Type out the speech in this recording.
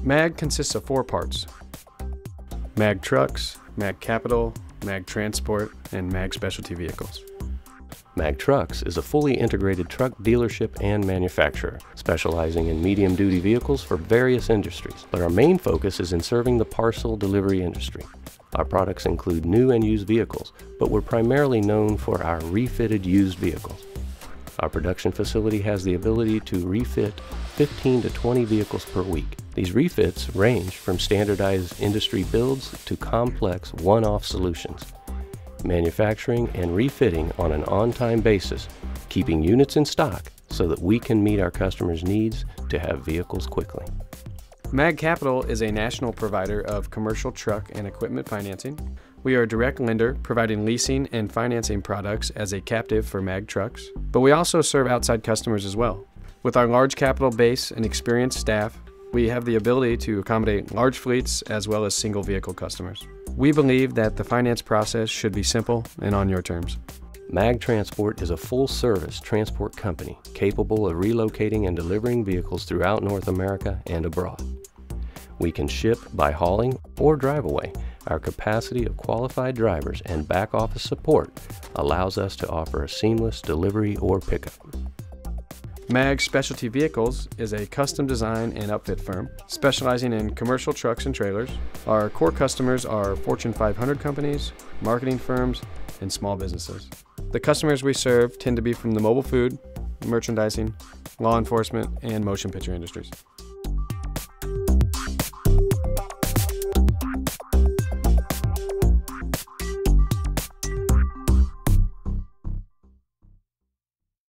MAG consists of 4 parts: MAG Trucks, MAG Capital, MAG Transport, and MAG Specialty Vehicles. MAG Trucks is a fully integrated truck dealership and manufacturer, specializing in medium-duty vehicles for various industries, but our main focus is in serving the parcel delivery industry. Our products include new and used vehicles, but we're primarily known for our refitted used vehicles. Our production facility has the ability to refit 15 to 20 vehicles per week. These refits range from standardized industry builds to complex one-off solutions. Manufacturing and refitting on an on-time basis, keeping units in stock so that we can meet our customers' needs to have vehicles quickly. MAG Capital is a national provider of commercial truck and equipment financing. We are a direct lender, providing leasing and financing products as a captive for MAG Trucks, but we also serve outside customers as well. With our large capital base and experienced staff, we have the ability to accommodate large fleets as well as single vehicle customers. We believe that the finance process should be simple and on your terms. MAG Transport is a full-service transport company capable of relocating and delivering vehicles throughout North America and abroad. We can ship by hauling or drive away. Our capacity of qualified drivers and back office support allows us to offer a seamless delivery or pickup. MAG Specialty Vehicles is a custom design and upfit firm specializing in commercial trucks and trailers. Our core customers are Fortune 500 companies, marketing firms, and small businesses. The customers we serve tend to be from the mobile food, merchandising, law enforcement, and motion picture industries.